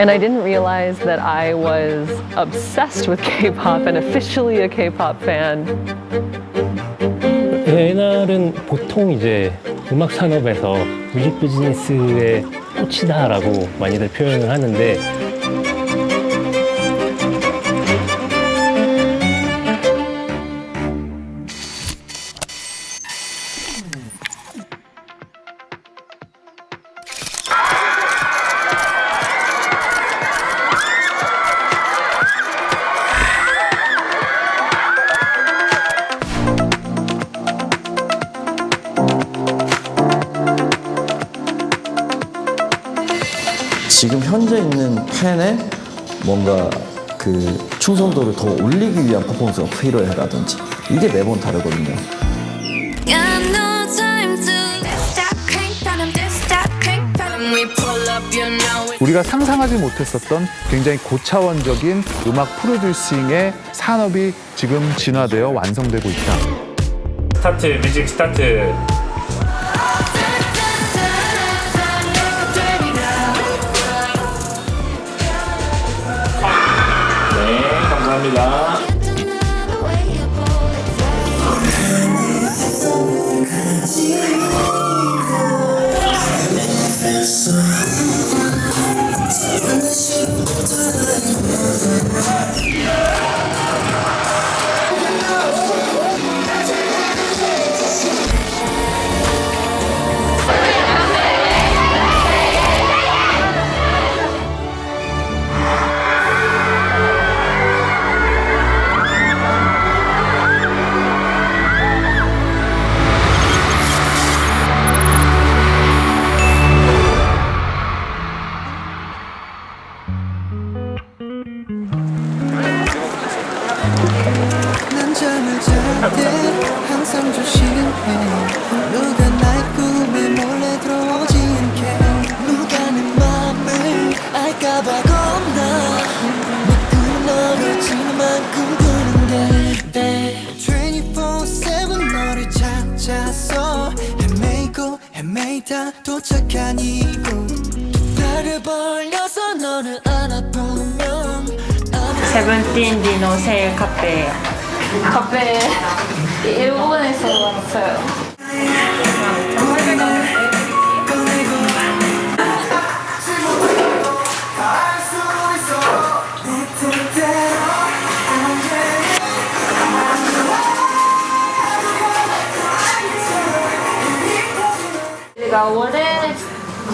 And I didn't realize that I was obsessed with K-pop and officially a K-pop fan. 옛날은 보통 이제 음악 산업에서 뮤직 비즈니스의 꽃이다라고 많이들 표현을 하는데 지금 현재 있는 팬의 뭔가 그 충성도를 더 올리기 위한 퍼포먼스가 필요해라든지 이게 매번 다르거든요. 우리가 상상하지 못했었던 굉장히 고차원적인 음악 프로듀싱의 산업이 지금 진화되어 완성되고 있다. 스타트, 뮤직 스타트. 네, 감사합니다. 난 잠을 잘 때 항상 조심해 누가 날 꿈에 몰래 들어오지 않게 누가 내 맘을 알까봐 겁나 내 너를 지는 만큼 부는데 24/7 너를 찾아서 헤매고 헤매다 도착한 이곳 나를 벌려서 너를 안아보면 세븐틴 디노 세일 카페예요. 카페 일본에서 왔어요. 제가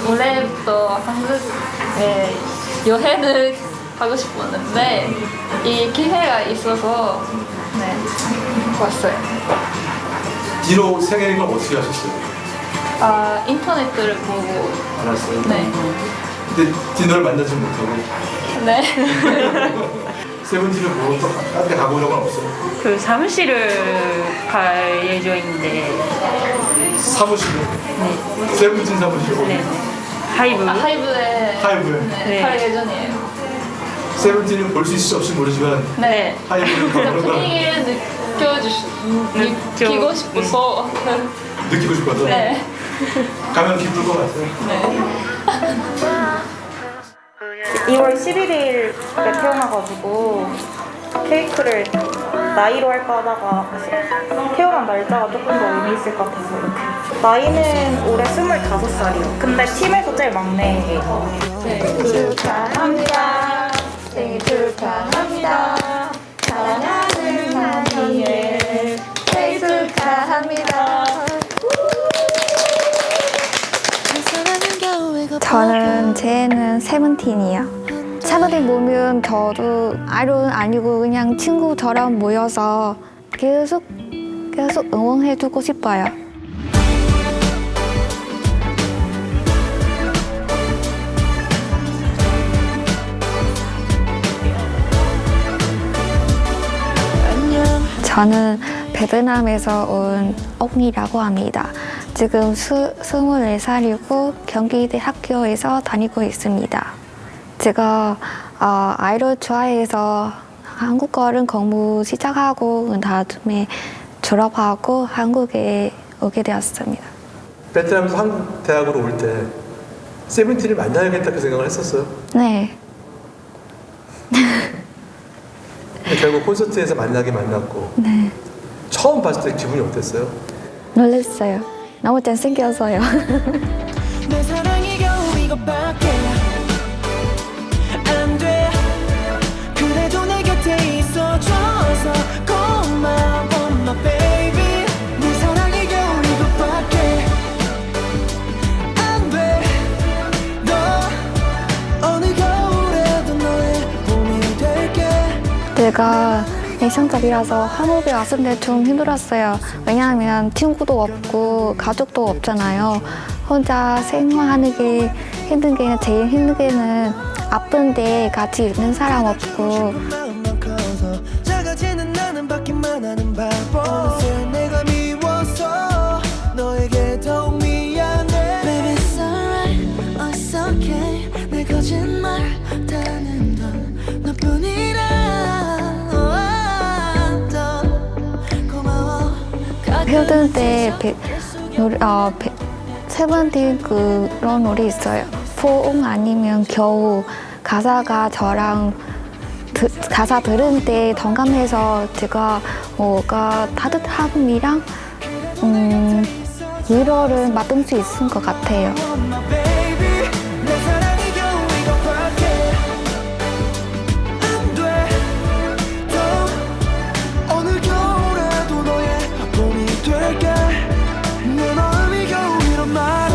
원래부터 한국에 여행을 하고 싶었는데 이 기회가 있어서 네, 왔어요. 디노 생일을 어떻게 하셨어요? 아, 인터넷을 보고 알았어요. 네. 근데 디노를 만나지 못하고 네. 세븐틴을 보고 또 다른 데 가보려고 는 없어요? 그 사무실을 갈 예정인데. 사무실로? 네. 세븐틴 사무실로? 네. 하이브. 하이브에 하이브에? 갈 예정이에요. 세븐틴을 볼 수 있을지 없을지 모르지만 네. 하이브를 가보는 거 분위기를 느끼고 싶어서 느끼고 싶어서? 네. 가면 기쁠 것 같아요. 네. 2월 11일에 태어나가지고 케이크를 나이로 할까 하다가 태어난 날짜가 조금 더 의미 있을 것 같아서 이렇게. 나이는 올해 25살이요. 근데 팀에서 제일 막내예요. 생일 축하합니다. 생일 축하합니다. 사랑하는 하니엘 생일 축하합니다. 저는 제는 세븐틴이요. 세븐틴 보면 저도 아이돌은 아니고 그냥 친구처럼 모여서 계속 응원해주고 싶어요. 저는 베트남에서 온 옥이라고 합니다. 지금 24살이고 경기대학교에서 다니고 있습니다. 제가 아이돌 좋아해서 한국어를 공부 시작하고 다음에 졸업하고 한국에 오게 되었습니다. 베트남에서 한국 대학으로 올 때 세븐틴을 만나야겠다 그 생각을 했었어요? 네. 결국 콘서트에서 만나긴 만났고 네. 처음 봤을 때 기분이 어땠어요? 놀랐어요. 너무 잘생겨서요. 내 사랑이 겨우 이것밖에 안 돼. 그래도 내 곁에 있어줘서 고마워 my baby. 내 사랑이 겨우 이것밖에 안 돼. 너 어느 겨울에도 너의 봄이 될게. 제가 내성적이라서 한국에 왔을 때 좀 힘들었어요. 왜냐하면 친구도 없고 가족도 없잖아요. 혼자 생활하는 게 힘든 게 제일 힘든 게는 아픈데 같이 있는 사람 없고. 마음만 커서 작아지는 나는 받기만 하는 바보. 어느새 내가 미워서 너에게 더욱 미안해. Baby it's alright, oh it's okay. 내 거짓말 다는 건 너뿐이라. 고마워. 힘들 때 세븐틴 그런 노래 있어요. 포옹 아니면 겨우. 가사가 저랑 가사 들은 때 동감해서 제가 뭐가 따뜻함이랑 위로를 받을 수 있을 것 같아요. My baby, 내 사랑이 겨우 이것밖에 안 돼. 또 어느 겨울에도 너의 봄이 될게. 내 마음이 겨우 이런 말을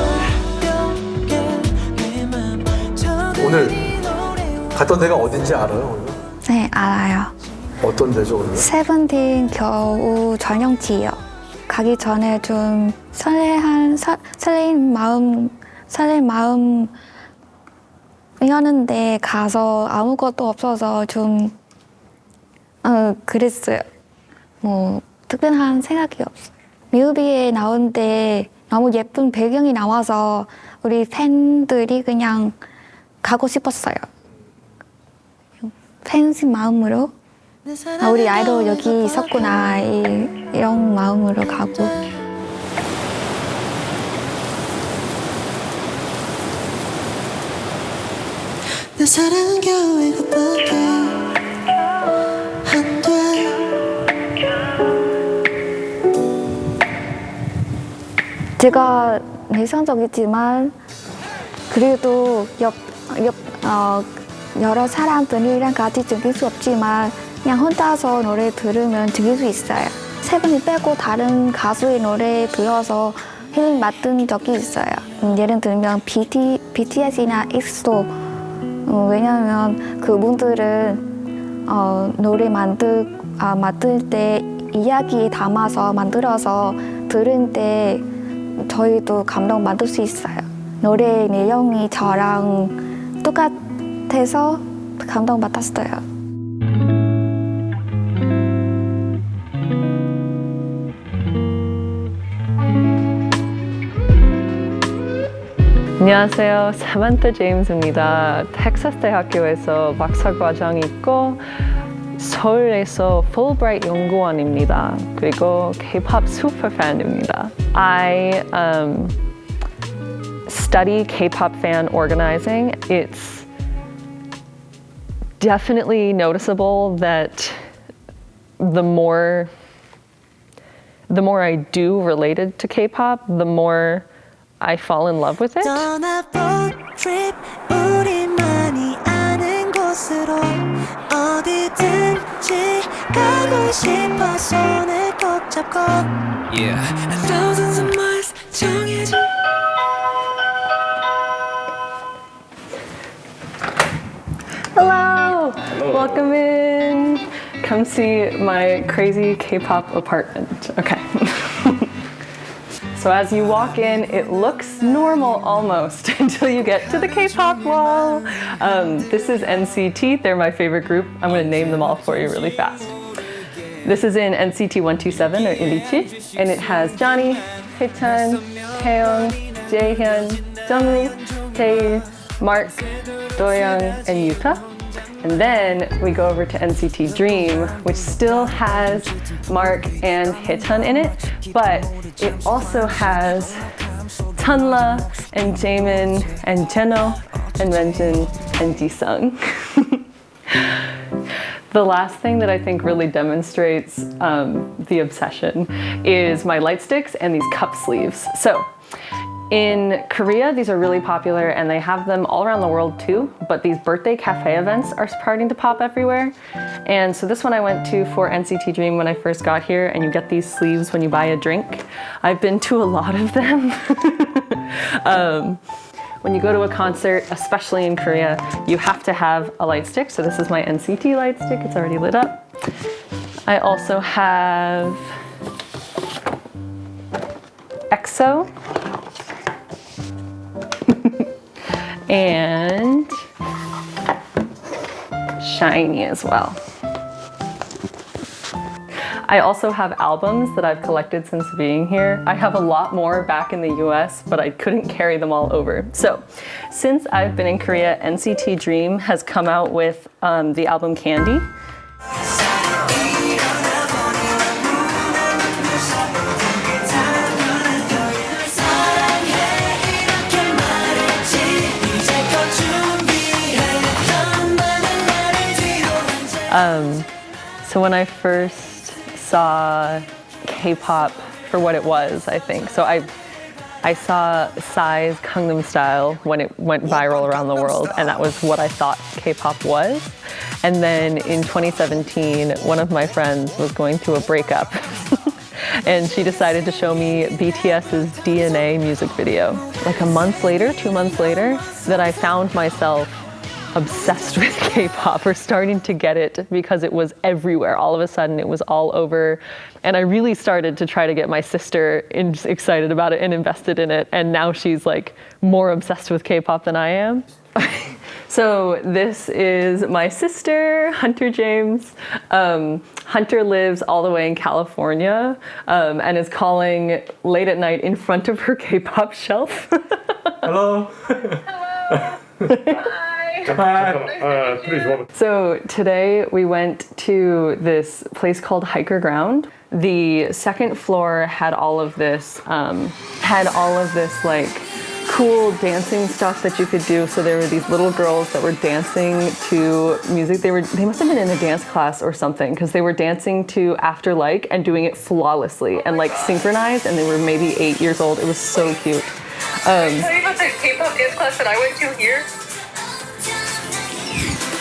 오늘 갔던 데가 어딘지 알아요? 오늘? 네, 알아요. 어떤 데죠 오늘? 세븐틴 겨우 전용지요. 가기 전에 좀 설레는 마음이었는데 가서 아무것도 없어서 좀 그랬어요. 뭐 특별한 생각이 없어요. 뮤비에 나오는데 너무 예쁜 배경이 나와서 우리 팬들이 그냥 가고 싶었어요. 팬심 마음으로 우리 아이돌 여기 있었구나 이런 마음으로 가고. 내 사랑은 겨우 이것밖에 안 돼. 제가 내성적이지만 그래도 여러 사람들이랑 같이 즐길 수 없지만 그냥 혼자서 노래 들으면 즐길 수 있어요. 세븐이 빼고 다른 가수의 노래 들어서 힐링 맡은 적이 있어요. 예를 들면 BTS나 엑소. 왜냐하면 그분들은 노래 만들 때 이야기에 담아서 만들어서 들을 때 저희도 감동 받을 수 있어요. 노래 내용이 저랑 똑같아서 감동 받았어요. 안녕하세요. 사만타 제임스입니다. 텍사스 대학교에서 박사과정 있고 서울에서 풀브라이트 연구원입니다. 그리고 K-pop 슈퍼팬입니다. I study K-pop fan organizing. It's definitely noticeable that the more I do related to K-pop, the more I fall in love with it. 떠나본 trip 우리만이 아는 곳으로 어디든지 가고 싶어 손을 꼭 잡고 Yeah Thousands of miles 정해져 Hello! Welcome in. Come see my crazy K-pop apartment. Okay. So as you walk in, it looks normal almost until you get to the K-pop wall. This is NCT. They're my favorite group. I'm going to name them all for you really fast. This is in NCT 127 or Ilichi, and it has Johnny, Haechan, Taeyong, Jaehyun, Jungwoo, Tae, Mark, Doyoung, and Yuta. And then we go over to NCT Dream, which still has Mark and Haechan in it, but it also has Tunla and Jaemin and Jeno and Renjin and Jisung. The last thing that I think really demonstrates the obsession is my light sticks and these cup sleeves. So in Korea, these are really popular and they have them all around the world too, but these birthday cafe events are starting to pop everywhere. And so this one I went to for NCT Dream when I first got here, and you get these sleeves when you buy a drink. I've been to a lot of them. When you go to a concert, especially in Korea, you have to have a light stick. So this is my NCT light stick, it's already lit up. I also have EXO. And SHINee as well. I also have albums that I've collected since being here. I have a lot more back in the US, but I couldn't carry them all over. So since I've been in Korea, NCT Dream has come out with the album Candy. So when I first saw K-pop for what it was, I think. So I saw Psy's Gangnam Style when it went viral around the world, and that was what I thought K-pop was. And then in 2017, one of my friends was going through a breakup and she decided to show me BTS's DNA music video. Like a month later, 2 months later, that I found myself obsessed with K-pop, or starting to get it because it was everywhere. All of a sudden it was all over, and I really started to try to get my sister excited about it and invested in it, and now she's like more obsessed with K-pop than I am. So this is my sister, Hunter James. Hunter lives all the way in California and is calling late at night in front of her K-pop shelf. Hello. So today we went to this place called Hiker Ground. The second floor had all of this like cool dancing stuff that you could do. So there were these little girls that were dancing to music. They must have been in a dance class or something, because they were dancing to After Like and doing it flawlessly and like synchronized, and they were maybe 8 years old. It was so cute. Can I tell you about the K-pop dance class that I went to here?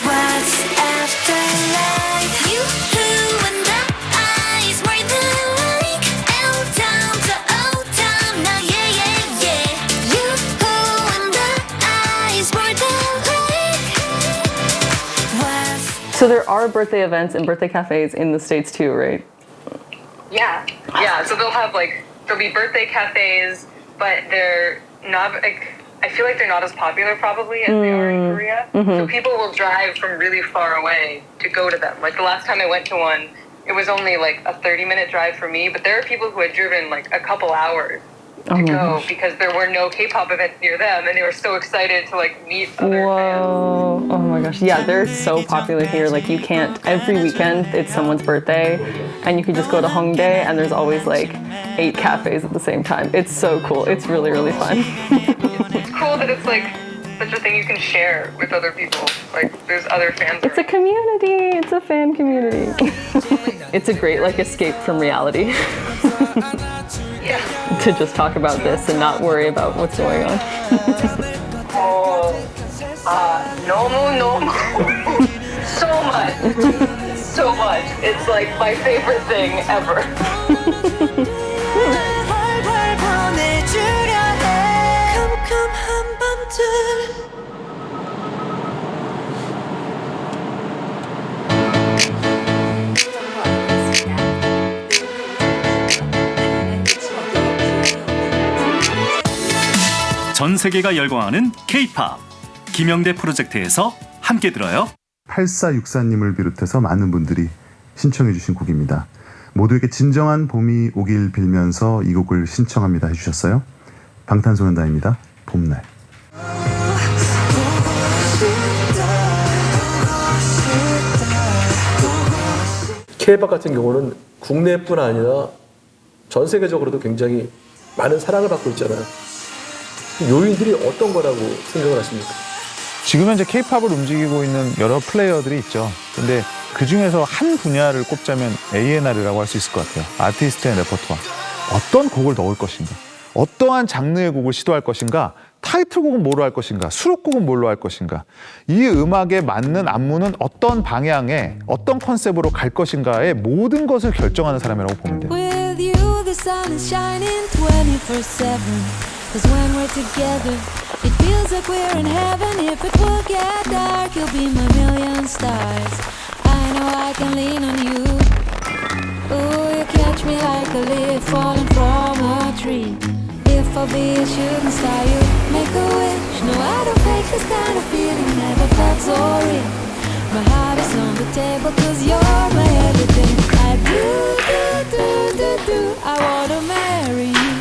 What's after life? You who and eyes more than like L down to O down now, yeah, yeah, yeah. You who and eyes more than like. So there are birthday events and birthday cafes in the States too, right? Yeah. So there'll be birthday cafes, but they're not like, I feel like they're not as popular probably as they are in Korea. So people will drive from really far away to go to them. Like the last time I went to one, it was only like a 30-minute drive for me, but there are people who had driven like a couple hours to go because there were no K-pop events near them, and they were so excited to like meet other fans. Oh my gosh. Yeah, they're so popular here. Like you can't, every weekend it's someone's birthday and you can just go to Hongdae and there's always like 8 cafes at the same time. It's so cool. It's really, really fun. It's cool that it's like such a thing you can share with other people. Like there's other fans. It's a community. It's a fan community. It's a great like escape from reality. Yeah. To just talk about this and not worry about what's going on. 너무 so much. It's like my favorite thing ever. 활활 보내주려 해 컴컴한 밤들. 전 세계가 열광하는 K-팝 김영대 프로젝트에서 함께 들어요. 8464님을 비롯해서 많은 분들이 신청해 주신 곡입니다. 모두에게 진정한 봄이 오길 빌면서 이 곡을 신청합니다 해주셨어요. 방탄소년단입니다. 봄날. K-팝 같은 경우는 국내뿐 아니라 전 세계적으로도 굉장히 많은 사랑을 받고 있잖아요. 요인들이 어떤 거라고 생각을 하십니까? 지금 현재 K-팝을 움직이고 있는 여러 플레이어들이 있죠. 근데 그 중에서 한 분야를 꼽자면 A&R이라고 할 수 있을 것 같아요. 아티스트의 레퍼토아. 어떤 곡을 넣을 것인가? 어떠한 장르의 곡을 시도할 것인가? 타이틀곡은 뭐로 할 것인가? 수록곡은 뭘로 할 것인가? 이 음악에 맞는 안무는 어떤 방향에 어떤 컨셉으로 갈 것인가의 모든 것을 결정하는 사람이라고 보면 돼요. With you, the sun is shining 24/7. Cause when we're together, it feels like we're in heaven. If it will get dark, you'll be my million stars. I know I can lean on you. Ooh, you catch me like a leaf falling from a tree. If I'll be a shooting star, you make a wish. No, I don't fake this kind of feeling, never felt so real. My heart is on the table cause you're my everything. I do, I wanna marry you.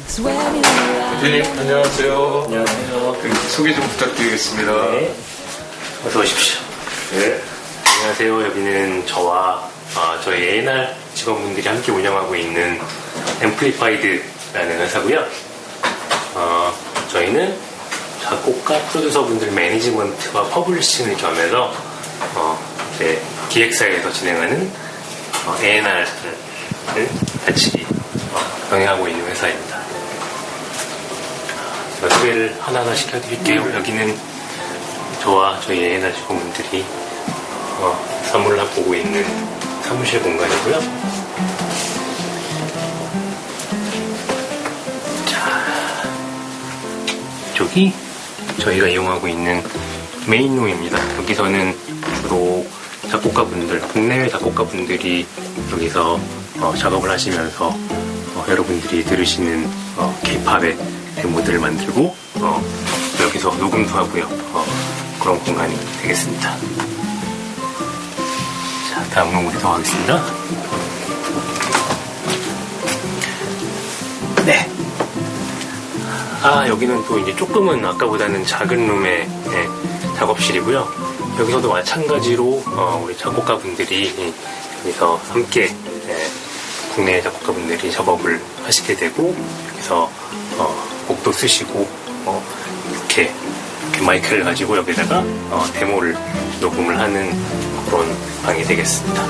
Cause when you are 대표님 안녕하세요. 안녕하세요. 소개 좀 부탁드리겠습니다. 네. 어서 오십시오. 네. 안녕하세요. 여기는 저와 저희 A&R 직원분들이 함께 운영하고 있는 앰플리파이드라는 회사고요. 저희는 작곡가, 프로듀서분들 매니지먼트와 퍼블리싱을 겸해서 이제 기획사에서 진행하는 A&R을 같이 병행하고 있는 회사입니다. 제가 소개를 하나하나 시켜드릴게요. 여기는 저와 저희 A&R 직원분들이 선물을 보고 있는 사무실 공간이고요. 자, 이쪽이 저희가 이용하고 있는 메인룸입니다. 여기서는 주로 작곡가분들, 국내외 작곡가분들이 여기서 작업을 하시면서 여러분들이 들으시는 K-팝의 데모들을 만들고 여기서 녹음도 하고요. 그런 공간이 되겠습니다. 자, 다음 룸으로 이동하겠습니다. 네. 여기는 또 이제 조금은 아까보다는 작은 룸의 작업실이고요. 여기서도 마찬가지로 우리 작곡가분들이 여기서 함께 국내 작곡가분들이 작업을 하시게 되고 여기서 곡도 쓰시고 이렇게 마이크를 가지고 여기다가 데모를 녹음을 하는 그런 방이 되겠습니다.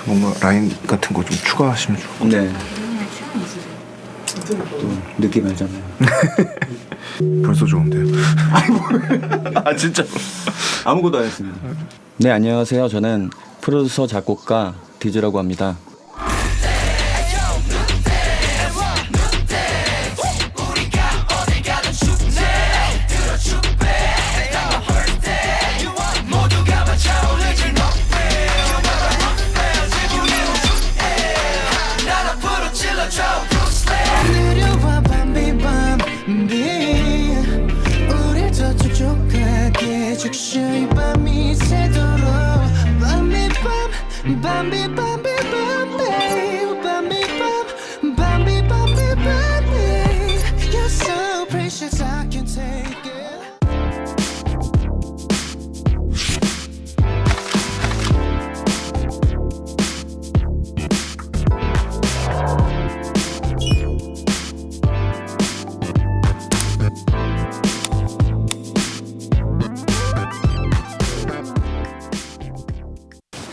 뭔가 라인 같은 거 좀 추가하시면 좋을 것 같아요. 네. 또 느낌 알잖아요. 벌써 좋은데요? 아 진짜 아무것도 안 했습니다. 네, 안녕하세요. 저는 프로듀서 작곡가 디즈라고 합니다. 느려와 밤비밤비 우릴 더 촉촉하게 적셔이 밤이 새도록 밤비밤 밤비밤비밤비 밤비밤 밤비밤비밤비 You're so precious I can't take it.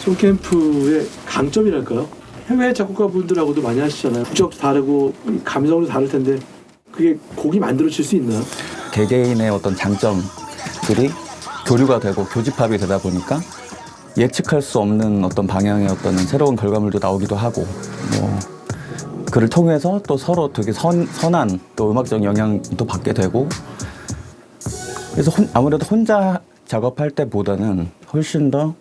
송캠프의 강점이랄까요? 해외 작곡가분들하고도 많이 하시잖아요. 국적도 다르고 감성도 다를 텐데 그게 곡이 만들어질 수 있나요? 개개인의 어떤 장점들이 교류가 되고 교집합이 되다 보니까 예측할 수 없는 어떤 방향의 어떤 새로운 결과물도 나오기도 하고 그를 통해서 또 서로 되게 선한 또 음악적 영향도 받게 되고 그래서 아무래도 혼자 작업할 때보다는 훨씬 더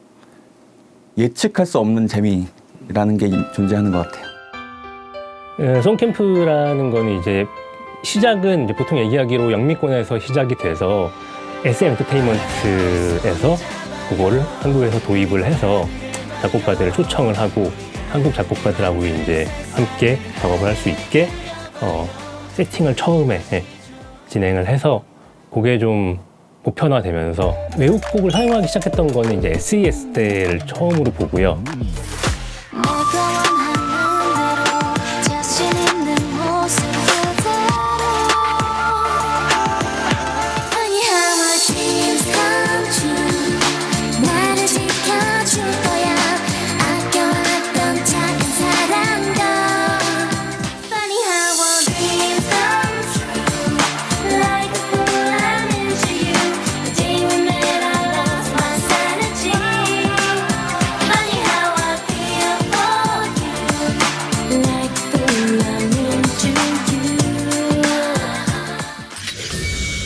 예측할 수 없는 재미라는 게 존재하는 것 같아요. 송캠프라는 거는 이제 시작은 이제 보통 얘기하기로 영미권에서 시작이 돼서 SM 엔터테인먼트에서 그거를 한국에서 도입을 해서 작곡가들을 초청을 하고 한국 작곡가들하고 이제 함께 작업을 할 수 있게 세팅을 처음에 진행을 해서 그게 좀 보편화되면서 외국곡을 사용하기 시작했던 거는 이제 SES 때를 처음으로 보고요.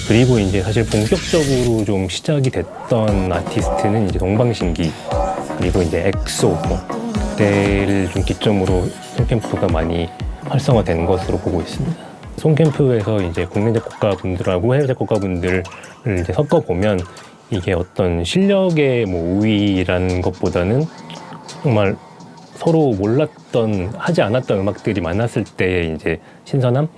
그리고 이제 사실 본격적으로 좀 시작이 됐던 아티스트는 이제 동방신기 그리고 이제 엑소 그때를 좀 기점으로 송캠프가 많이 활성화된 것으로 보고 있습니다. 송캠프에서 이제 국내 작곡가분들하고 해외 작곡가분들을 이제 섞어 보면 이게 어떤 실력의 뭐 우위라는 것보다는 정말 서로 몰랐던 하지 않았던 음악들이 만났을 때 이제 신선함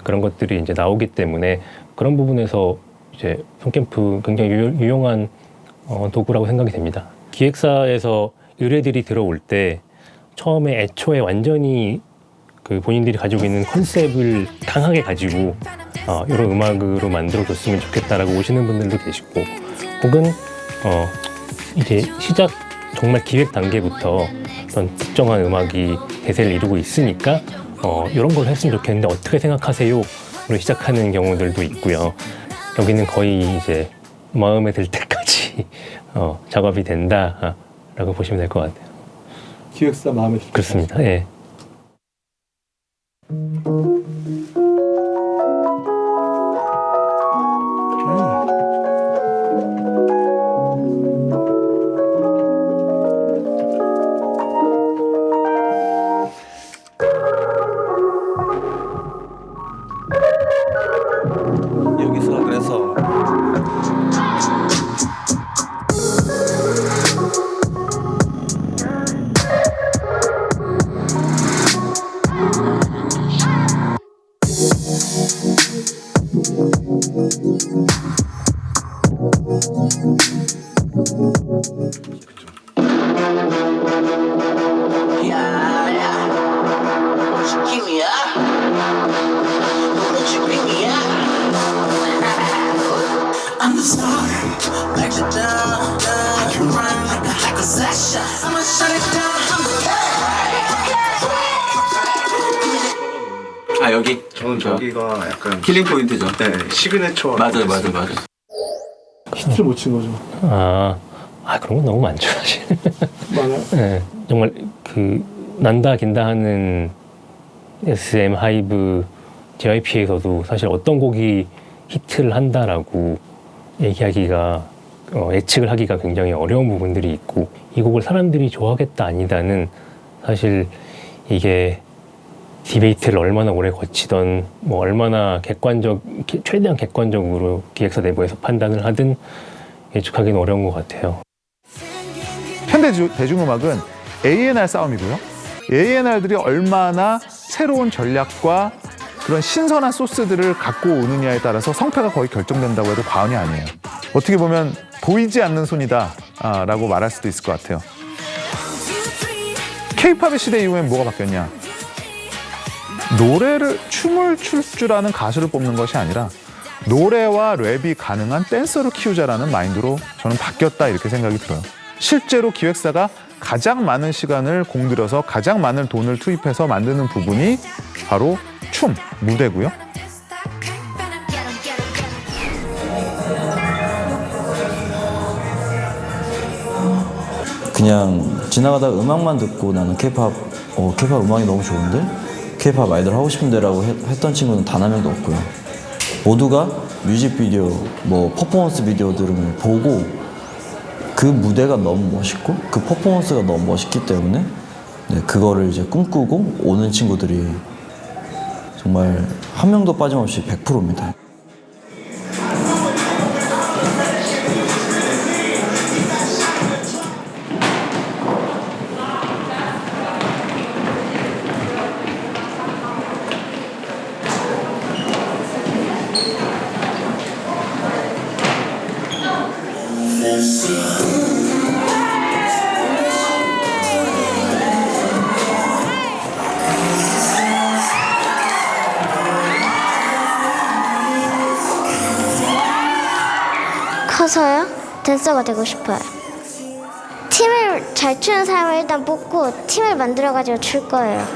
그런 것들이 이제 나오기 때문에 그런 부분에서 이제 송캠프 굉장히 유용한 도구라고 생각이 됩니다. 기획사에서 의뢰들이 들어올 때 처음에 애초에 완전히 그 본인들이 가지고 있는 컨셉을 강하게 가지고 이런 음악으로 만들어줬으면 좋겠다라고 오시는 분들도 계시고 혹은 이제 시작 정말 기획 단계부터 어떤 특정한 음악이 대세를 이루고 있으니까 이런 걸 했으면 좋겠는데 어떻게 생각하세요? 로 시작하는 경우들도 있고요. 여기는 거의 이제 마음에 들 때까지 작업이 된다라고 보시면 될 것 같아요. 기획사 마음에 들 때. 그렇습니다. 예. 여기서 그래서 I'm the star, back it down, I can rhyme like a hack possession. I'ma shut it down, I'm the 아 여기? 저는 저기가 약간 킬링 포인트죠. 네, 시그네처. 맞아요. 히트를 못 친 거죠. 그런 건 너무 많죠, 사실. 많아요? 네, 정말 그 난다 긴다 하는 SM 하이브 JYP에서도 사실 어떤 곡이 히트를 한다라고 얘기하기가 예측을 하기가 굉장히 어려운 부분들이 있고 이 곡을 사람들이 좋아하겠다 아니다는 사실 이게 디베이트를 얼마나 오래 거치던 뭐 얼마나 최대한 객관적으로 기획사 내부에서 판단을 하든 예측하기는 어려운 것 같아요. 현대 대중음악은 A&R 싸움이고요. A&R들이 얼마나 새로운 전략과 그런 신선한 소스들을 갖고 오느냐에 따라서 성패가 거의 결정된다고 해도 과언이 아니에요. 어떻게 보면 보이지 않는 손이다 라고 말할 수도 있을 것 같아요. K-팝의 시대 이후엔 뭐가 바뀌었냐? 춤을 출 줄 아는 가수를 뽑는 것이 아니라 노래와 랩이 가능한 댄서를 키우자라는 마인드로 저는 바뀌었다 이렇게 생각이 들어요. 실제로 기획사가 가장 많은 시간을 공들여서 가장 많은 돈을 투입해서 만드는 부분이 바로 춤, 무대고요. 그냥 지나가다가 음악만 듣고 나는 K-팝 음악이 너무 좋은데? K-팝 아이돌 하고 싶은데 라고 했던 친구는 단 한 명도 없고요. 모두가 뮤직비디오, 퍼포먼스 비디오들을 보고 그 무대가 너무 멋있고 그 퍼포먼스가 너무 멋있기 때문에 그거를 이제 꿈꾸고 오는 친구들이 정말 한 명도 빠짐없이 100%입니다. 커서요? 댄서가 되고 싶어요. 팀을 잘 추는 사람을 일단 뽑고 팀을 만들어가지고 출 거예요.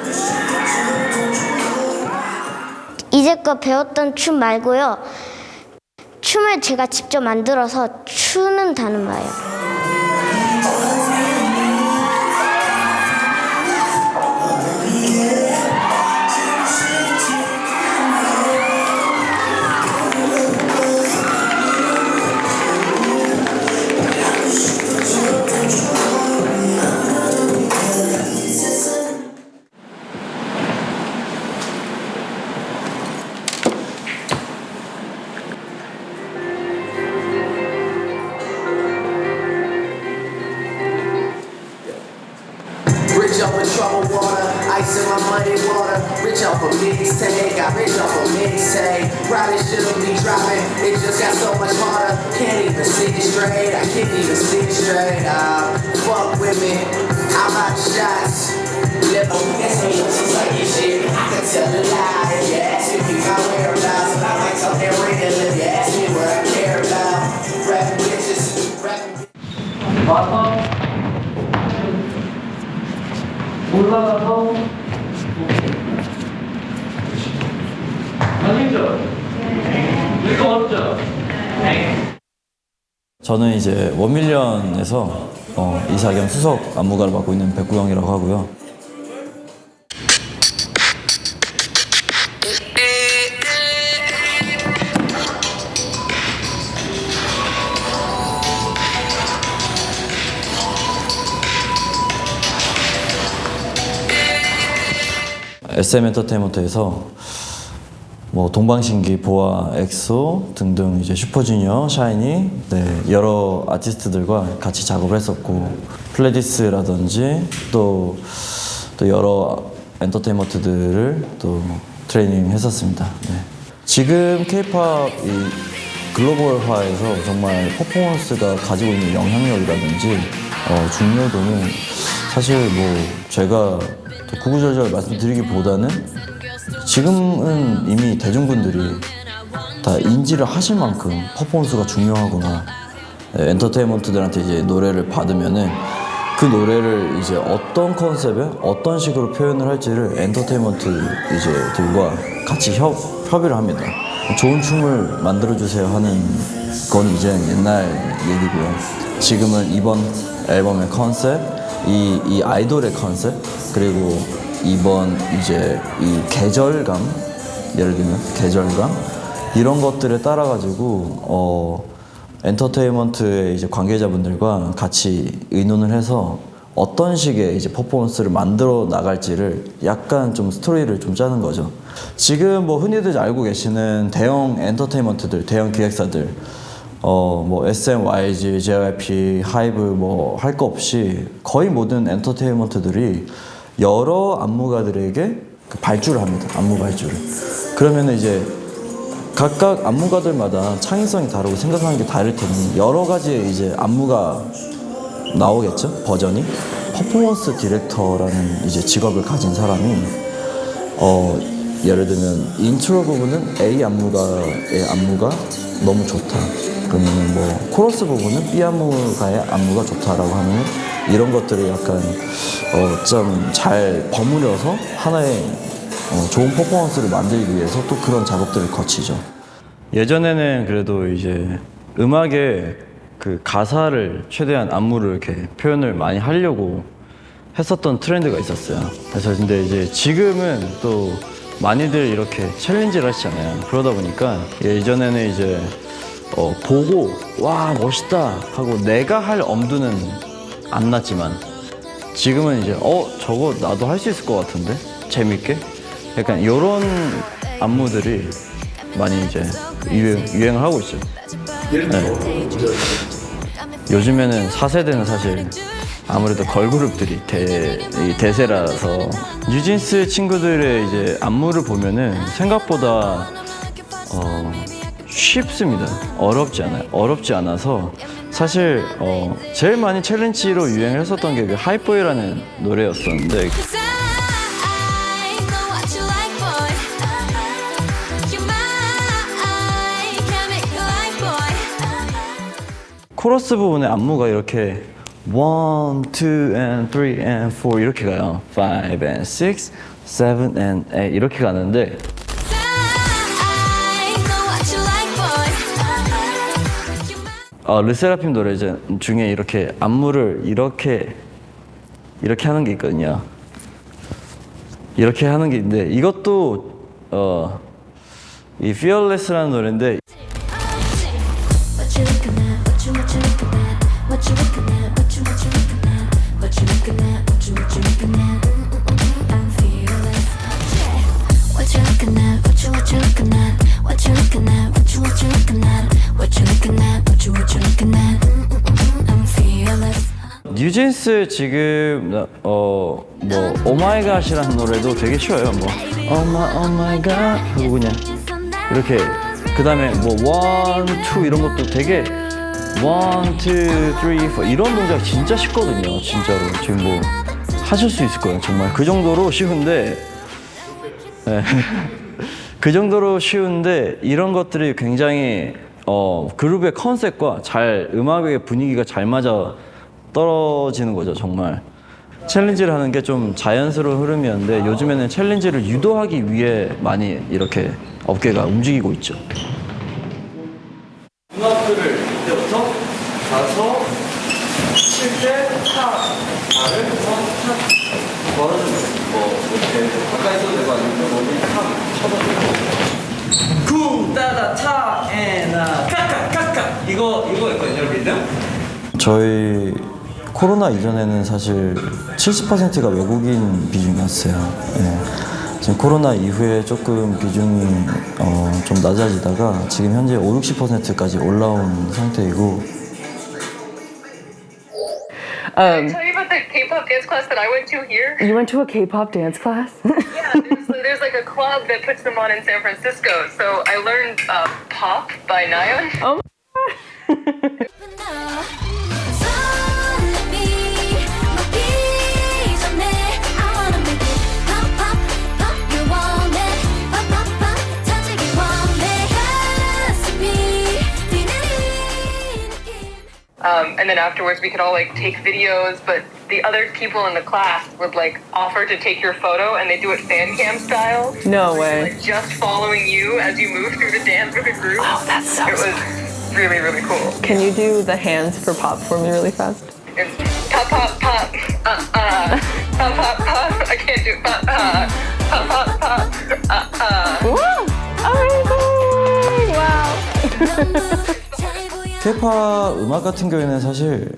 이제껏 배웠던 춤 말고요. 춤을 제가 직접 만들어서 추는 다는 말이에요. Rich off of troubled water, ice in my muddy water. Rich off of mixtape, got rich off of mixtape. Probably shouldn't be dropping, it just got so much harder. Can't even see it straight, I can't even see it straight. Fuck with me, I'm out of shots. Live on this me, just like your shit. I can tell a lie if you ask me my whereabouts. And I might talk that real if you ask me what I care about. Rapping bitches, rapping bitches. 올라가서 아니죠? 이거 어렵죠? 저는 이제 원밀리언에서 이사 겸 수석 안무가를 맡고 있는 백구영이라고 하고요. SM 엔터테인먼트에서 뭐 동방신기, 보아, 엑소 등등 이제 슈퍼주니어, 샤이니, 네, 여러 아티스트들과 같이 작업을 했었고 플레디스라든지 또 여러 엔터테인먼트들을 또 트레이닝 했었습니다. 네. 지금 K-팝이 글로벌화에서 정말 퍼포먼스가 가지고 있는 영향력이라든지 중요도는 사실 뭐 제가 구구절절 말씀드리기보다는 지금은 이미 대중분들이 다 인지를 하실 만큼 퍼포먼스가 중요하구나. 엔터테인먼트들한테 이제 노래를 받으면은 그 노래를 이제 어떤 컨셉에 어떤 식으로 표현을 할지를 엔터테인먼트 이제 들과 같이 협의를 합니다. 좋은 춤을 만들어주세요 하는 건 이제 옛날 얘기고요. 지금은 이번 앨범의 컨셉, 이 아이돌의 컨셉, 그리고 이번 이제 이 계절감, 예를 들면 계절감 이런 것들에 따라 가지고 엔터테인먼트의 이제 관계자분들과 같이 의논을 해서 어떤 식의 이제 퍼포먼스를 만들어 나갈지를 약간 좀 스토리를 좀 짜는 거죠. 지금 뭐 흔히들 알고 계시는 대형 엔터테인먼트들, 대형 기획사들, 뭐 SM, YG, JYP, 하이브 뭐 할 거 없이 거의 모든 엔터테인먼트들이 여러 안무가들에게 그 발주를 합니다. 안무 발주를. 그러면 이제 각각 안무가들마다 창의성이 다르고 생각하는 게 다를 테니 여러 가지의 이제 안무가 나오겠죠, 버전이. 퍼포먼스 디렉터라는 이제 직업을 가진 사람이 예를 들면 인트로 부분은 A 안무가의 안무가 너무 좋다. 그러면 뭐 코러스 부분은 B 안무가의 안무가 좋다라고 하면 이런 것들을 약간 좀 잘 버무려서 하나의 좋은 퍼포먼스를 만들기 위해서 또 그런 작업들을 거치죠. 예전에는 그래도 이제 음악에 그 가사를 최대한 안무를 이렇게 표현을 많이 하려고 했었던 트렌드가 있었어요. 그래서 근데 이제 지금은 또 많이들 이렇게 챌린지를 하시잖아요. 그러다 보니까 예전에는 이제 보고 와 멋있다 하고 내가 할 엄두는 안 났지만 지금은 이제 저거 나도 할 수 있을 것 같은데 재밌게 약간 이런 안무들이 많이 이제 유행을 하고 있어요. 네. 요즘에는 4세대는 사실 아무래도 걸그룹들이 대세라서 뉴진스 친구들의 이제 안무를 보면은 생각보다 쉽습니다. 어렵지 않아서 사실 제일 많이 챌린지로 유행을 했었던 게 그 하이보이라는 노래였었는데 코러스 부분에 안무가 이렇게 1, 2 and 3 and 4 이렇게 가요. 5 and 6, 7 and 8 이렇게 가는데 르세라핌 노래 중에 이렇게 안무를 이렇게 하는 게 있거든요. 이렇게 하는 게 있는데 이것도 이 Fearless라는 노래인데 뉴진스 지금 뭐 오마이갓이라는 노래도 되게 쉬워요. 뭐 오마이갓 하고 그냥 이렇게 그다음에 뭐 1, 2 이런 것도 되게 1, 2, 3, 4 이런 동작 진짜 쉽거든요. 진짜로 지금 뭐 하실 수 있을 거예요. 정말 그 정도로 쉬운데 네. 그 정도로 쉬운데 이런 것들이 굉장히 그룹의 컨셉과 잘 음악의 분위기가 잘 맞아 떨어지는 거죠. 정말 챌린지를 하는 게 좀 자연스러운 흐름이었는데 요즘에는 챌린지를 유도하기 위해 많이 이렇게 업계가 움직이고 있죠. 음악들을 이때부터 가서 칠 때 발을 탁 걸어주면 뭐 이렇게 가까이 써도 되고 아니면 몸이 탁 쳐도 되고 쿵 따다 타 에나 카카카카 이거 있거든요. 리듬 저희 코로나 이전에는 사실 70%가 외국인 비중이었어요. 네. 지금 코로나 이후에 조금 비중이 좀 낮아지다가 지금 현재 50~60%까지 올라온 상태이고. Can I tell you about the K-pop dance class that I went to here? You went to a K-pop dance class? Yeah, there's like a club that puts them on in San Francisco. So I learned Pop by Nayeon. Oh. And then afterwards we could all like take videos, but the other people in the class would like offer to take your photo and they do it fan cam style. No way. Like just following you as you move through the dance with a group. Oh, that's so It was really, really cool. Can you do the hands for pop for me really fast? It's pop, pop, pop, pop, pop, pop. I can't do pop, pop, pop, Woo! Amazing! Wow. K-pop 음악 같은 경우에는 사실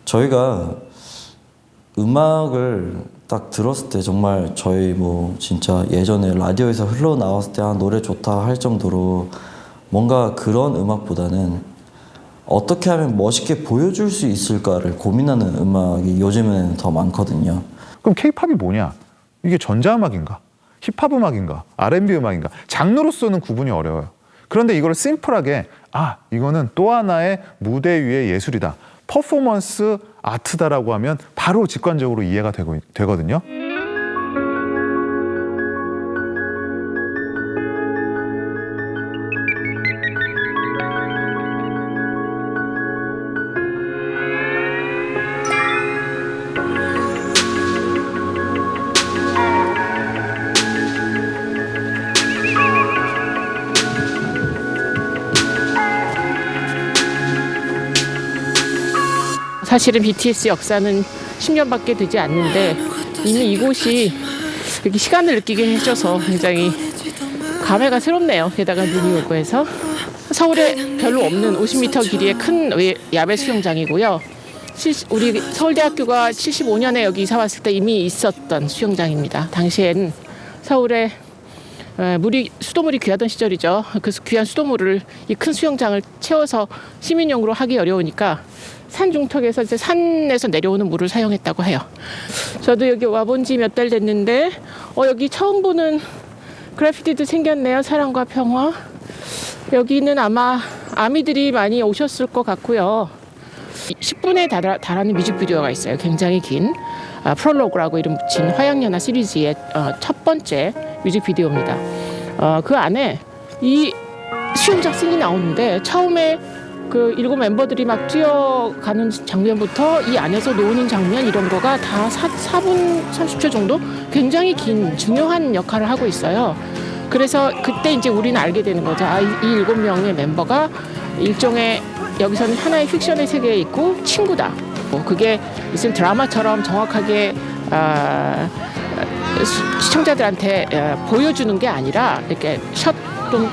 저희가 음악을 딱 들었을 때 정말 저희 뭐 진짜 예전에 라디오에서 흘러나왔을 때 노래 좋다 할 정도로 뭔가 그런 음악보다는 어떻게 하면 멋있게 보여줄 수 있을까를 고민하는 음악이 요즘에는 더 많거든요. 그럼 K-팝이 뭐냐? 이게 전자음악인가? 힙합 음악인가? R&B 음악인가? 장르로서는 구분이 어려워요. 그런데 이걸 심플하게 이거는 또 하나의 무대 위의 예술이다. 퍼포먼스 아트다라고 하면 바로 직관적으로 이해가 되거든요. 사실은 BTS 역사는 10년밖에 되지 않는데 이미 이곳이 이렇게 시간을 느끼게 해줘서 굉장히 감회가 새롭네요. 게다가 눈이 오고 해서 서울에 별로 없는 50m 길이의 큰 야외 수영장이고요. 우리 서울대학교가 75년에 여기 이사 왔을 때 이미 있었던 수영장입니다. 당시엔 서울에 수돗물이 귀하던 시절이죠. 그 귀한 수돗물을 이 큰 수영장을 채워서 시민용으로 하기 어려우니까 산 중턱에서 이제 산에서 내려오는 물을 사용했다고 해요. 저도 여기 와본 지 몇 달 됐는데 여기 처음 보는 그래피티도 생겼네요. 사랑과 평화. 여기는 아마 아미들이 많이 오셨을 것 같고요. 10분에 달하는 뮤직비디오가 있어요. 굉장히 긴 프롤로그라고 이름 붙인 화양연화 시리즈의 첫 번째 뮤직비디오입니다. 그 안에 이 수영장 씬이 나오는데 처음에 그 7 멤버들이 막 뛰어가는 장면부터 이 안에서 노는 장면 이런 거가 다 4분 30초 정도 굉장히 긴 중요한 역할을 하고 있어요. 그래서 그때 이제 우리는 알게 되는 거죠. 아, 이 7명의 멤버가 일종의 여기서는 하나의 픽션의 세계에 있고 친구다. 뭐 그게 무슨 드라마처럼 정확하게 시청자들한테 보여주는 게 아니라 이렇게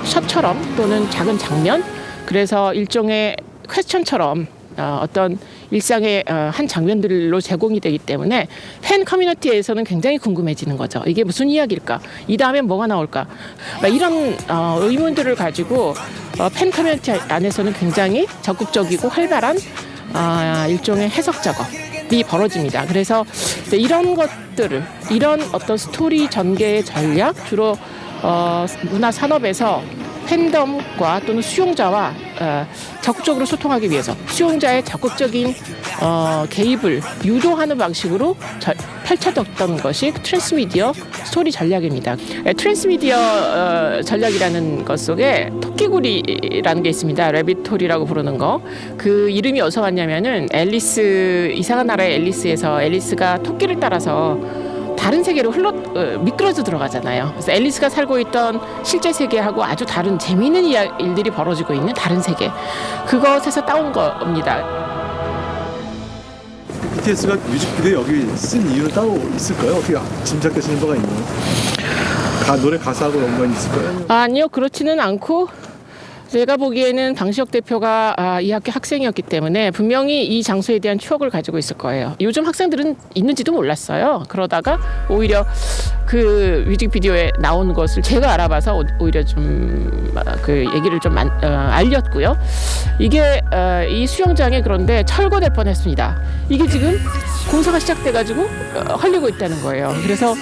샷처럼 또는 작은 장면, 그래서 일종의 퀘스천처럼 어떤 일상의 한 장면들로 제공이 되기 때문에 팬 커뮤니티에서는 굉장히 궁금해지는 거죠. 이게 무슨 이야기일까? 이 다음엔 뭐가 나올까? 이런 의문들을 가지고 팬 커뮤니티 안에서는 굉장히 적극적이고 활발한 일종의 해석 작업이 벌어집니다. 그래서 이런 것들을, 이런 어떤 스토리 전개의 전략, 주로 문화 산업에서 팬덤과 또는 수용자와 적극적으로 소통하기 위해서 수용자의 적극적인 개입을 유도하는 방식으로 펼쳐졌던 것이 트랜스미디어 스토리 전략입니다. 트랜스미디어 전략이라는 것 속에 토끼구리라는 게 있습니다. 레빗토리라고 부르는 거. 그 이름이 어디서 왔냐면은 앨리스, 이상한 나라의 앨리스에서 앨리스가 토끼를 따라서 다른 세계로 미끄러져 들어가잖아요. 그래서 앨리스가 살고 있던 실제 세계하고 아주 다른 재미있는 일들이 벌어지고 있는 다른 세계. 그것에서 따온 겁니다. BTS가 뮤직비디오 여기 쓴 이유는 따로 있을까요? 어떻게 짐작되시는 바가 있나요? 노래 가사하고 연관이 있을까요? 아니요, 그렇지는 않고 제가 보기에는 방시혁 대표가 이 학교 학생이었기 때문에 분명히 이 장소에 대한 추억을 가지고 있을 거예요. 요즘 학생들은 있는지도 몰랐어요. 그러다가 오히려 그 뮤직비디오에 나온 것을 제가 알아봐서 오히려 좀 그 얘기를 좀 알렸고요. 이게 이 수영장에 그런데 철거될 뻔했습니다. 이게 지금 공사가 시작돼가지고 흘리고 있다는 거예요. 그래서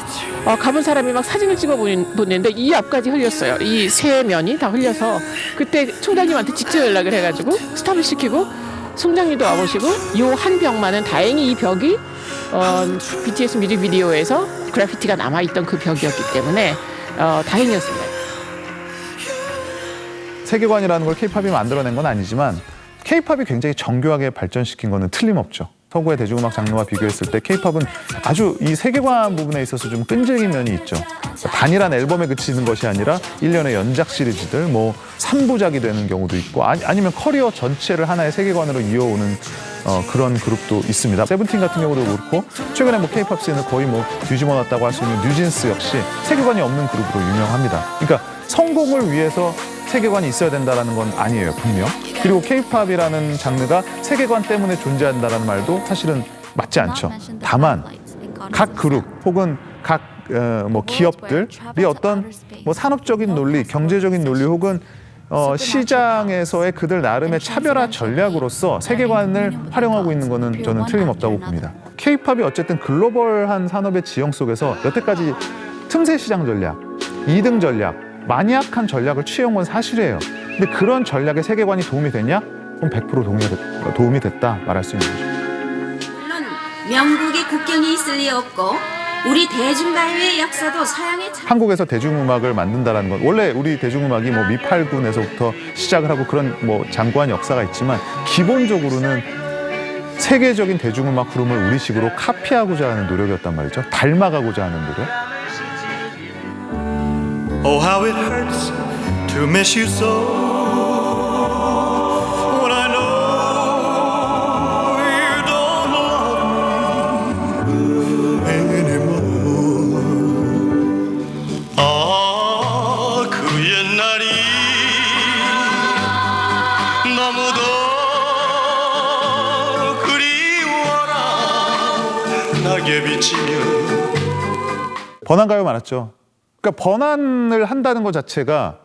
가본 사람이 막 사진을 찍어 보냈는데 이 앞까지 흘렸어요. 이 세 면이 다 흘려서 그때 총장님한테 직접 연락을 해가지고 스탑을 시키고 총장님도 와보시고 요 한 벽만은 다행히 이 벽이 BTS 뮤직비디오에서 그래피티가 남아있던 그 벽이었기 때문에 다행이었습니다. 세계관이라는 걸 K-팝이 만들어낸 건 아니지만 K-팝이 굉장히 정교하게 발전시킨 거는 틀림없죠. 서구의 대중음악 장르와 비교했을 때 K-팝은 아주 이 세계관 부분에 있어서 좀 끈질긴 면이 있죠. 단일한 앨범에 그치는 것이 아니라 1년의 연작 시리즈들, 뭐 3부작이 되는 경우도 있고 아니면 커리어 전체를 하나의 세계관으로 이어오는 그런 그룹도 있습니다. 세븐틴 같은 경우도 그렇고 최근에 뭐 K-팝 씬을 거의 뭐 뒤집어놨다고 할 수 있는 뉴진스 역시 세계관이 없는 그룹으로 유명합니다. 그러니까 성공을 위해서 세계관이 있어야 된다는 건 아니에요, 분명. 그리고 K-팝이라는 장르가 세계관 때문에 존재한다는 말도 사실은 맞지 않죠. 다만 각 그룹 혹은 각 뭐 기업들이 어떤 뭐 산업적인 논리, 경제적인 논리 혹은 시장에서의 그들 나름의 차별화 전략으로서 세계관을 활용하고 있는 거는 저는 틀림없다고 봅니다. K-팝이 어쨌든 글로벌한 산업의 지형 속에서 여태까지 틈새 시장 전략, 2등 전략, 마니악한 전략을 취해온 건 사실이에요. 근데 그런 전략에 세계관이 도움이 됐냐? 그럼 100% 도움이 됐다 말할 수 있는 거죠. 물론 명국의 국경이 있을 리 없고 우리 대중가요의 역사도 서양의 한국에서 대중음악을 만든다는 건 원래 우리 대중음악이 뭐 미팔군에서부터 시작을 하고 그런 뭐 장구한 역사가 있지만 기본적으로는 세계적인 대중음악 흐름을 우리식으로 카피하고자 하는 노력이었단 말이죠. 닮아가고자 하는 노력. Oh, how it hurts to miss you so. When I know you don't love me anymore. 아, 그 옛날이 너무도 그리워라 나게 비치며. 번안가요 많았죠. 그러니까 번안을 한다는 것 자체가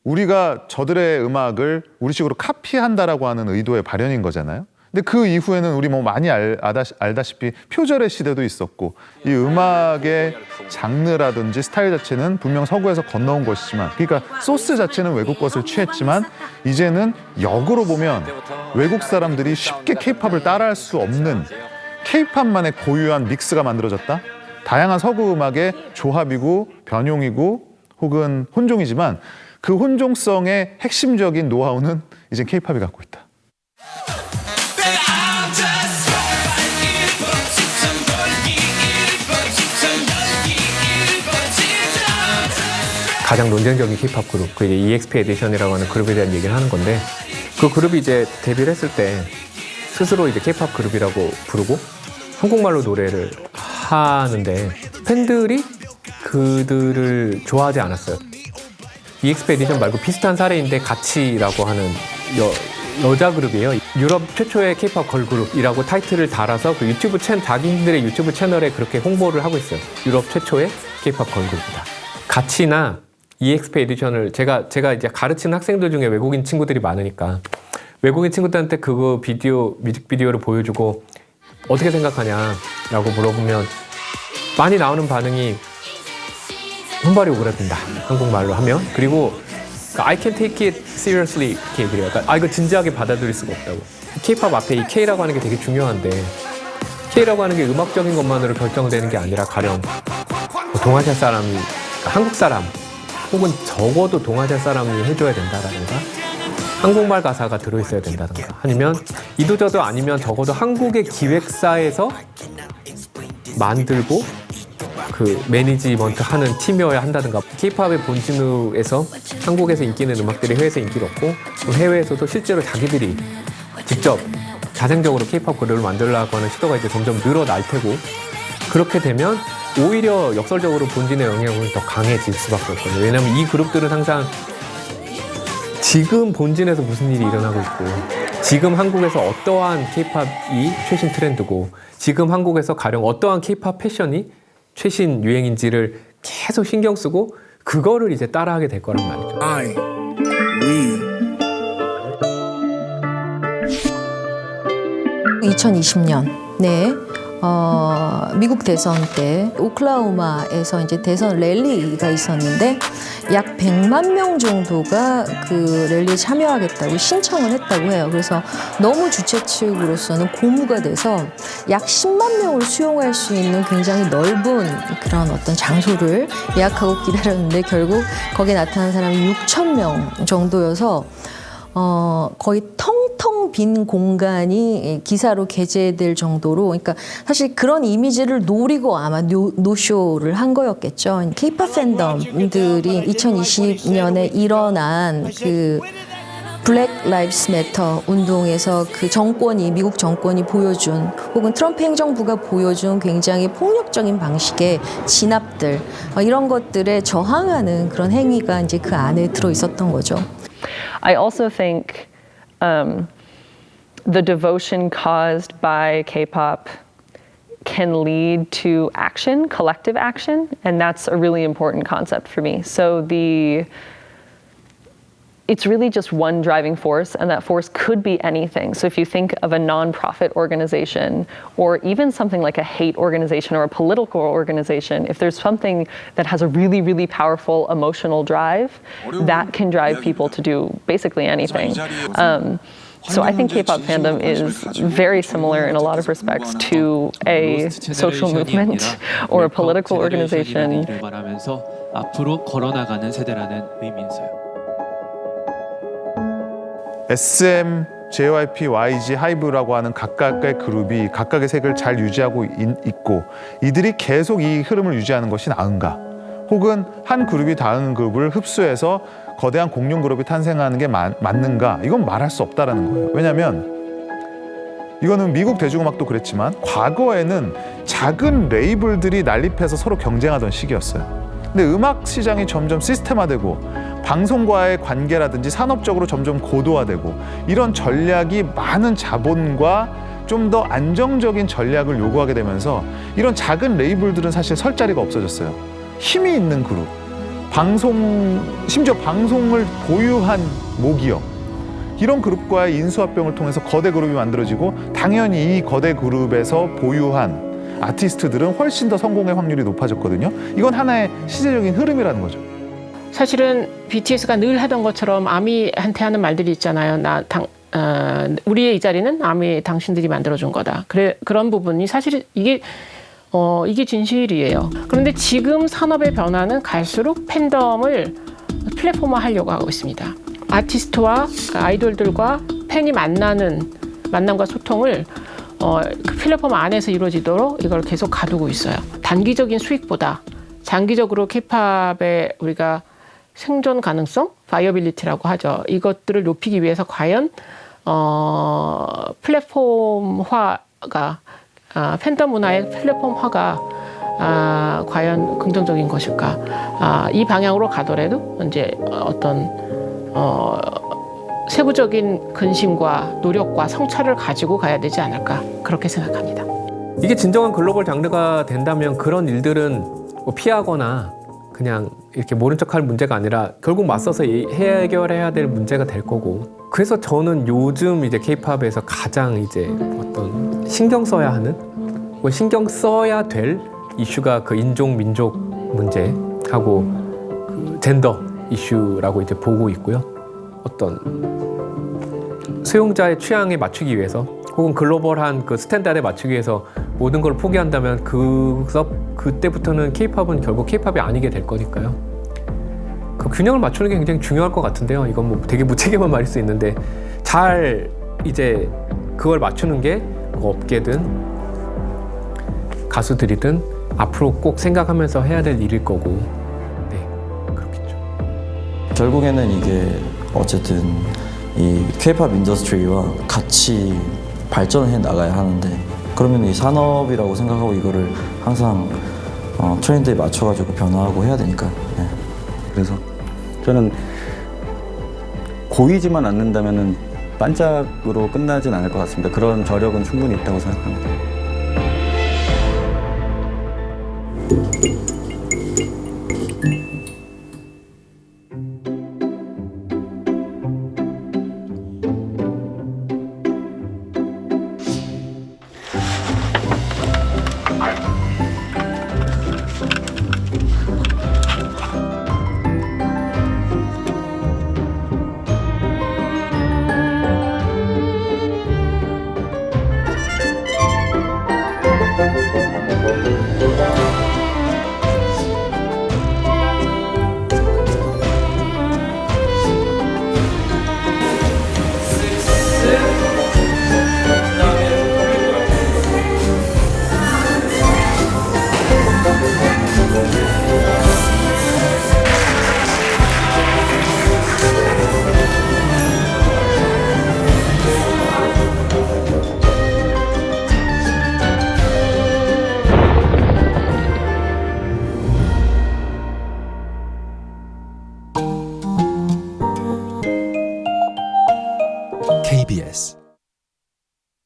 우리가 저들의 음악을 우리식으로 카피한다라고 하는 의도의 발현인 거잖아요. 근데 그 이후에는 우리 뭐 많이 알다시피 표절의 시대도 있었고 이 음악의 장르라든지 스타일 자체는 분명 서구에서 건너온 것이지만 그러니까 소스 자체는 외국 것을 취했지만 이제는 역으로 보면 외국 사람들이 쉽게 K-팝을 따라할 수 없는 K-팝만의 고유한 믹스가 만들어졌다. 다양한 서구 음악의 조합이고 변용이고 혹은 혼종이지만 그 혼종성의 핵심적인 노하우는 이제 K-팝이 갖고 있다. 가장 논쟁적인 K-pop 그룹, 그 이제 EXP 에디션이라고 하는 그룹에 대한 얘기를 하는 건데, 그 그룹이 이제 데뷔를 했을 때 스스로 이제 K-pop 그룹이라고 부르고 한국말로 노래를 하는데 팬들이 그들을 좋아하지 않았어요. EXP 에디션 말고 비슷한 사례인데 가치라고 하는 여자 그룹이에요. 유럽 최초의 K-pop 걸그룹이라고 타이틀을 달아서 그 유튜브 자기들의 유튜브 채널에 그렇게 홍보를 하고 있어요. 유럽 최초의 K-pop 걸그룹이다. 가치나 EXP 에디션을 제가 이제 가르치는 학생들 중에 외국인 친구들이 많으니까 외국인 친구들한테 그거 뮤직비디오를 보여주고 어떻게 생각하냐라고 물어보면 많이 나오는 반응이 손발이 오그라든다, 한국말로 하면. 그리고 I can take it seriously 이렇게 얘기를 해요. 그러니까 이거 진지하게 받아들일 수가 없다고. K-pop 앞에 이 K라고 하는 게 되게 중요한데 K라고 하는 게 음악적인 것만으로 결정되는 게 아니라 가령 동아시아 사람이, 그러니까 한국 사람 혹은 적어도 동아시아 사람이 해줘야 된다라든가 한국말 가사가 들어있어야 된다든가 아니면 이도저도 아니면 적어도 한국의 기획사에서 만들고 그 매니지먼트 하는 팀이어야 한다든가 K-팝의 본진에서 한국에서 인기 있는 음악들이 해외에서 인기를 얻고 또 해외에서도 실제로 자기들이 직접 자생적으로 K-팝 그룹을 만들려고 하는 시도가 이제 점점 늘어날 테고 그렇게 되면 오히려 역설적으로 본진의 영향은 더 강해질 수밖에 없거든요. 왜냐하면 이 그룹들은 항상 지금 본진에서 무슨 일이 일어나고 있고 지금 한국에서 어떠한 K-팝이 최신 트렌드고 지금 한국에서 가령 어떠한 K-팝 패션이 최신 유행인지를 계속 신경 쓰고 그거를 이제 따라하게 될 거란 말이죠. 2020년에 미국 대선 때 오클라호마에서 이제 대선 랠리가 있었는데 약 100만 명 정도가 그 랠리에 참여하겠다고 신청을 했다고 해요. 그래서 너무 주최 측으로서는 고무가 돼서 약 10만 명을 수용할 수 있는 굉장히 넓은 그런 어떤 장소를 예약하고 기다렸는데 결국 거기에 나타난 사람이 6천 명 정도여서 거의 텅텅 빈 공간이 기사로 게재될 정도로, 그러니까 사실 그런 이미지를 노리고 아마 노쇼를 한 거였겠죠. K-pop 팬덤들이 2020년에 일어난 그 블랙 라이브스 매터 운동에서 그 정권이, 미국 정권이 보여준 혹은 트럼프 행정부가 보여준 굉장히 폭력적인 방식의 진압들, 이런 것들에 저항하는 그런 행위가 이제 그 안에 들어 있었던 거죠. I also think the devotion caused by K-pop can lead to action, collective action, and that's a really important concept for me. So it's really just one driving force, and that force could be anything. So if you think of a nonprofit organization, or even something like a hate organization or a political organization, if there's something that has a really, really powerful emotional drive, that can drive people to do basically anything. So I think K-pop fandom is very similar in a lot of respects to a social movement or a political organization. 앞으로 걸어나가는 세대라는 의미에서요. SM, JYP, YG, 하이브라고 하는 각각의 그룹이 각각의 색을 잘 유지하고 있고 이들이 계속 이 흐름을 유지하는 것이 나은가? 혹은 한 그룹이 다른 그룹을 흡수해서 거대한 공룡 그룹이 탄생하는 게 맞는가? 이건 말할 수 없다라는 거예요. 왜냐하면 이거는 미국 대중음악도 그랬지만 과거에는 작은 레이블들이 난립해서 서로 경쟁하던 시기였어요. 근데 음악 시장이 점점 시스템화되고 방송과의 관계라든지 산업적으로 점점 고도화되고 이런 전략이 많은 자본과 좀 더 안정적인 전략을 요구하게 되면서 이런 작은 레이블들은 사실 설 자리가 없어졌어요. 힘이 있는 그룹, 심지어 방송을 보유한 모기업, 이런 그룹과의 인수합병을 통해서 거대 그룹이 만들어지고 당연히 이 거대 그룹에서 보유한 아티스트들은 훨씬 더 성공의 확률이 높아졌거든요. 이건 하나의 시대적인 흐름이라는 거죠. 사실은 BTS가 늘 하던 것처럼 아미한테 하는 말들이 있잖아요. 우리의 이 자리는 아미 당신들이 만들어준 거다. 그런 부분이 사실 이게 진실이에요. 그런데 지금 산업의 변화는 갈수록 팬덤을 플랫폼화하려고 하고 있습니다. 아티스트와 아이돌들과 팬이 만남과 소통을 그 플랫폼 안에서 이루어지도록 이걸 계속 가두고 있어요. 단기적인 수익보다 장기적으로 K-팝에 우리가 생존 가능성, 바이어빌리티라고 하죠. 이것들을 높이기 위해서 과연 플랫폼화가 팬덤 문화의 플랫폼화가 과연 긍정적인 것일까? 이 방향으로 가더라도 이제 어떤 세부적인 근심과 노력과 성찰을 가지고 가야 되지 않을까 그렇게 생각합니다. 이게 진정한 글로벌 장르가 된다면 그런 일들은 뭐 피하거나 그냥 이렇게 모른 척할 문제가 아니라 결국 맞서서 해결해야 될 문제가 될 거고. 그래서 저는 요즘 이제 K-팝에서 가장 이제 어떤 신경 써야 하는, 뭐 신경 써야 될 이슈가 그 인종 민족 문제하고 그 젠더 이슈라고 이제 보고 있고요. 어떤 수용자의 취향에 맞추기 위해서 혹은 글로벌한 그 스탠다드에 맞추기 위해서 모든 걸 포기한다면 그때부터는 K-팝은 결국 K-팝이 아니게 될 거니까요. 그 균형을 맞추는 게 굉장히 중요할 것 같은데요. 이건 뭐 되게 무책임한 말일 수 있는데 잘 이제 그걸 맞추는 게 뭐 업계든 가수들이든 앞으로 꼭 생각하면서 해야 될 일일 거고. 네, 그렇겠죠. 결국에는 이게 어쨌든 이 K-팝 인더스트리와 같이 발전해 나가야 하는데, 그러면 이 산업이라고 생각하고 이거를 항상 트렌드에 맞춰가지고 변화하고 해야 되니까. 네. 그래서 저는 고이지만 않는다면은 반짝으로 끝나진 않을 것 같습니다. 그런 저력은 충분히 있다고 생각합니다.